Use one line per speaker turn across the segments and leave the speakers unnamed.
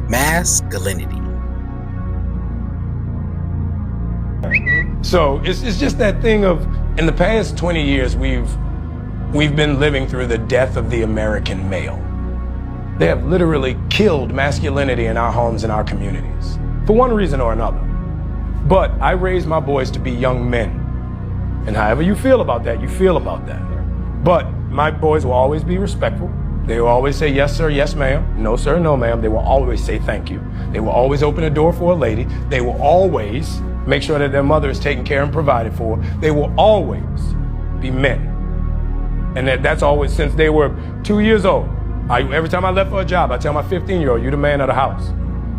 Masculinity.
So it's just that thing of, in the past 20 years, we've been living through the death of the American male. They have literally killed masculinity in our homes and our communities, for one reason or another. But I raised my boys to be young men. And however you feel about that, you feel about that. But my boys will always be respectful. They will always say, yes, sir, yes, ma'am. No, sir, no, ma'am. They will always say thank you. They will always open a door for a lady. They will always make sure that their mother is taken care and provided for. They will always be men. And that's always since they were 2 years old. Every time I left for a job, I tell my 15-year-old, you're the man of the house.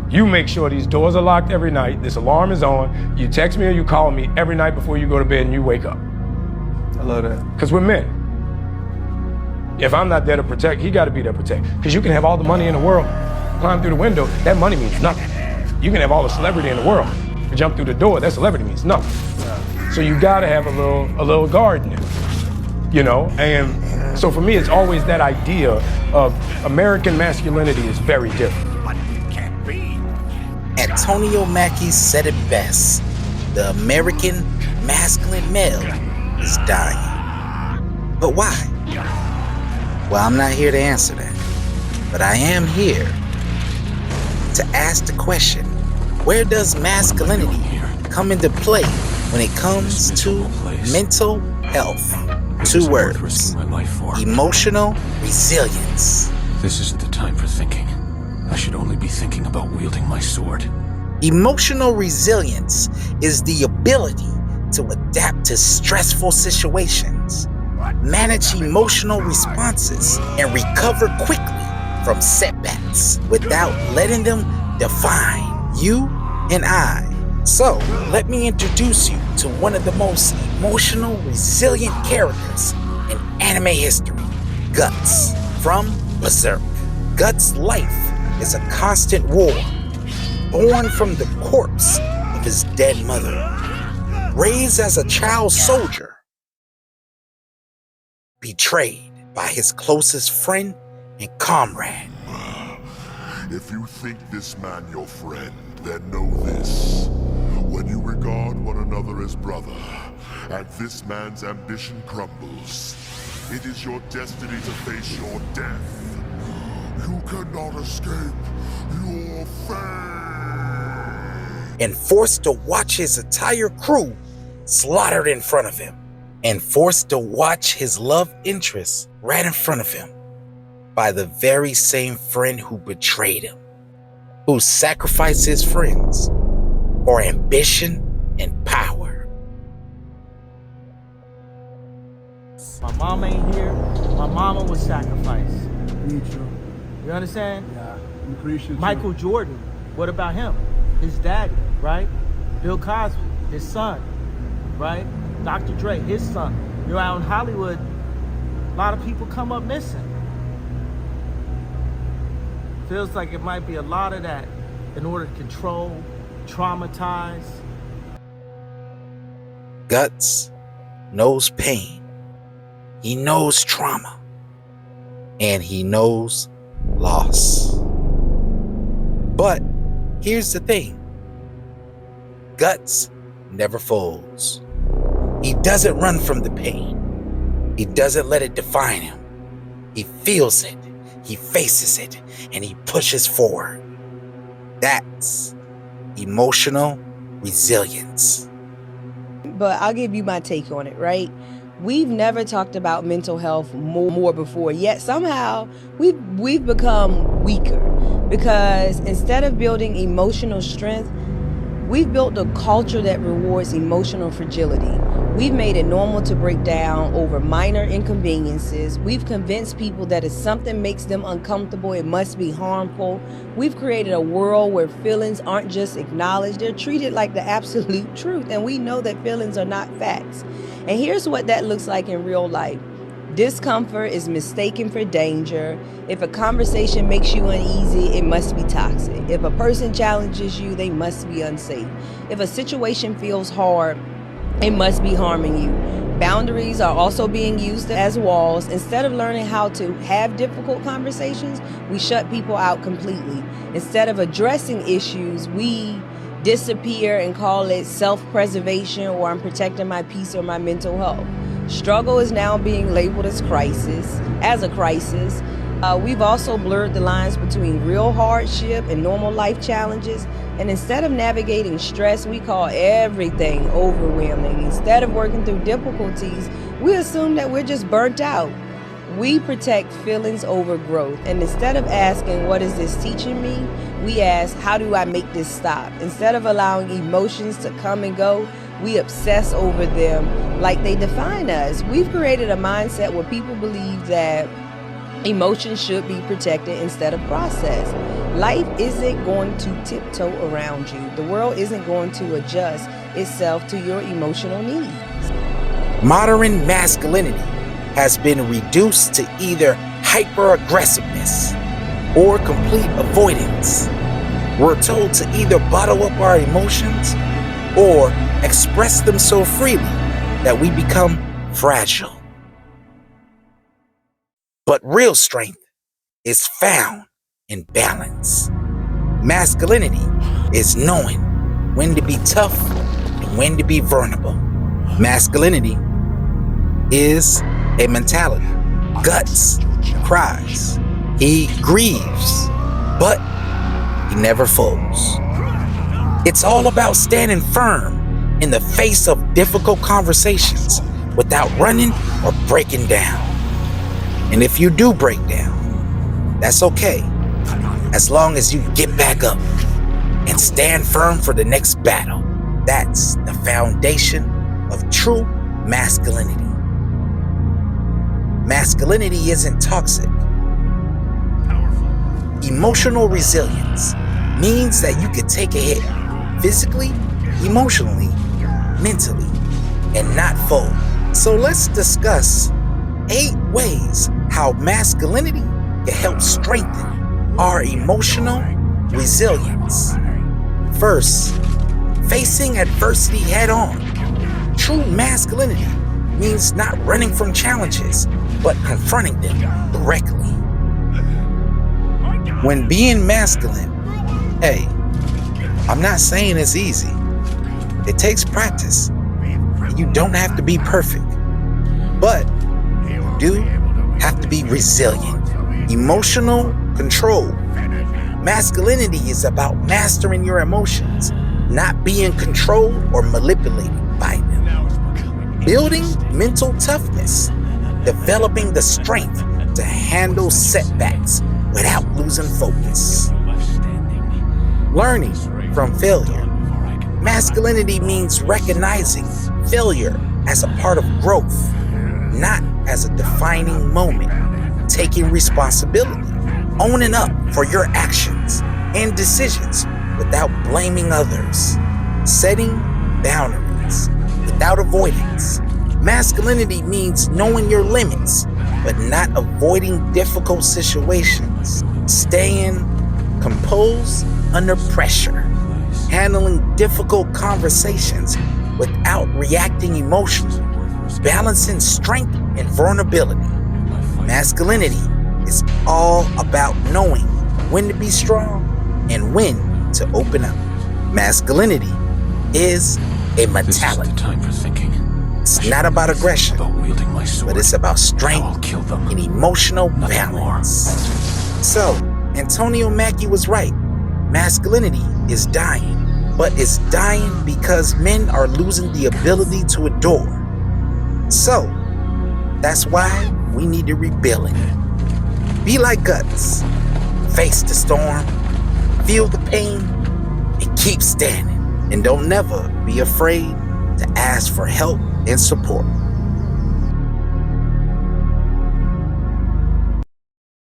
You make sure these doors are locked every night, this alarm is on, you text me or you call me every night before you go to bed and you wake up.
I love that.
Because we're men. If I'm not there to protect, he got to be there to protect. Because you can have all the money in the world, climb through the window, that money means nothing. You can have all the celebrity in the world, but jump through the door, that celebrity means nothing. So you got to have a little guard in it, you know? And so for me, it's always that idea of American masculinity is very different.
But it can't be. Anthony Mackie said it best. The American masculine male is dying. But why? Well, I'm not here to answer that. But I am here to ask the question, where does masculinity come into play when it comes to mental health? 2 words, emotional resilience.
This isn't the time for thinking. I should only be thinking about wielding my sword.
Emotional resilience is the ability to adapt to stressful situations, manage emotional responses, and recover quickly from setbacks without letting them define you and I. So, let me introduce you to one of the most emotional, resilient characters in anime history, Guts from Berserk. Guts' life is a constant war, born from the corpse of his dead mother, raised as a child soldier, betrayed by his closest friend and comrade.
If you think this man your friend, then know this. When you regard one another as brother, and this man's ambition crumbles, it is your destiny to face your death. You cannot escape your fate.
And forced to watch his entire crew slaughtered in front of him. And forced to watch his love interest right in front of him by the very same friend who betrayed him, who sacrificed his friends for ambition and power.
My mom ain't here. My mama was sacrificed.
Me too.
You understand?
Yeah, I'm appreciative.
Michael Jordan, what about him? His daddy, right? Bill Cosby, his son, right? Dr. Dre, his son. You know, out in Hollywood, a lot of people come up missing. Feels like it might be a lot of that in order to control, traumatize.
Guts knows pain. He knows trauma. And he knows loss. But here's the thing. Guts never folds. He doesn't run from the pain. He doesn't let it define him. He feels it. He faces it, and he pushes forward. That's emotional resilience.
But I'll give you my take on it, right? We've never talked about mental health more before, yet somehow we've become weaker because instead of building emotional strength, we've built a culture that rewards emotional fragility. We've made it normal to break down over minor inconveniences. We've convinced people that if something makes them uncomfortable, it must be harmful. We've created a world where feelings aren't just acknowledged, they're treated like the absolute truth. And we know that feelings are not facts. And here's what that looks like in real life. Discomfort is mistaken for danger. If a conversation makes you uneasy, it must be toxic. If a person challenges you, they must be unsafe. If a situation feels hard, it must be harming you. Boundaries are also being used as walls. Instead of learning how to have difficult conversations, we shut people out completely. Instead of addressing issues, we disappear and call it self-preservation, or I'm protecting my peace or my mental health. Struggle is now being labeled as a crisis. We've also blurred the lines between real hardship and normal life challenges. And instead of navigating stress, we call everything overwhelming. Instead of working through difficulties, we assume that we're just burnt out. We protect feelings over growth. And instead of asking, what is this teaching me? We ask, how do I make this stop? Instead of allowing emotions to come and go, we obsess over them like they define us. We've created a mindset where people believe that emotions should be protected instead of processed. Life isn't going to tiptoe around you. The world isn't going to adjust itself to your emotional needs.
Modern masculinity has been reduced to either hyper-aggressiveness or complete avoidance. We're told to either bottle up our emotions or express them so freely that we become fragile. But real strength is found in balance. Masculinity is knowing when to be tough and when to be vulnerable. Masculinity is a mentality. Guts cries. He grieves, but he never folds. It's all about standing firm in the face of difficult conversations without running or breaking down. And if you do break down, that's okay, as long as you get back up and stand firm for the next battle. That's the foundation of true masculinity. Masculinity isn't toxic. Emotional resilience means that you can take a hit physically, emotionally, mentally, and not fold. So let's discuss 8 ways how masculinity can help strengthen our emotional resilience. First, facing adversity head on. True masculinity means not running from challenges, but confronting them directly. When being masculine, hey, I'm not saying it's easy. It takes practice. You don't have to be perfect, but you do have to be resilient. Emotional control. Masculinity is about mastering your emotions, not being controlled or manipulated by them. Building mental toughness. Developing the strength to handle setbacks without losing focus. Learning from failure. Masculinity means recognizing failure as a part of growth, not as a defining moment. Taking responsibility, owning up for your actions and decisions without blaming others. Setting boundaries without avoidance. Masculinity means knowing your limits, but not avoiding difficult situations. Staying composed under pressure. Handling difficult conversations without reacting emotionally. Balancing strength and vulnerability. Masculinity is all about knowing when to be strong and when to open up. Masculinity is a mentality.
This is the time for thinking.
It's not about aggression,
About wielding my sword.
but it's about strength
I'll kill them.
and emotional
Nothing
balance. So, Anthony Mackie was right. Masculinity is dying, but it's dying because men are losing the ability to adore. So, that's why we need to rebuild it. Be like Guts. Face the storm, feel the pain, and keep standing. And don't never be afraid to ask for help and support.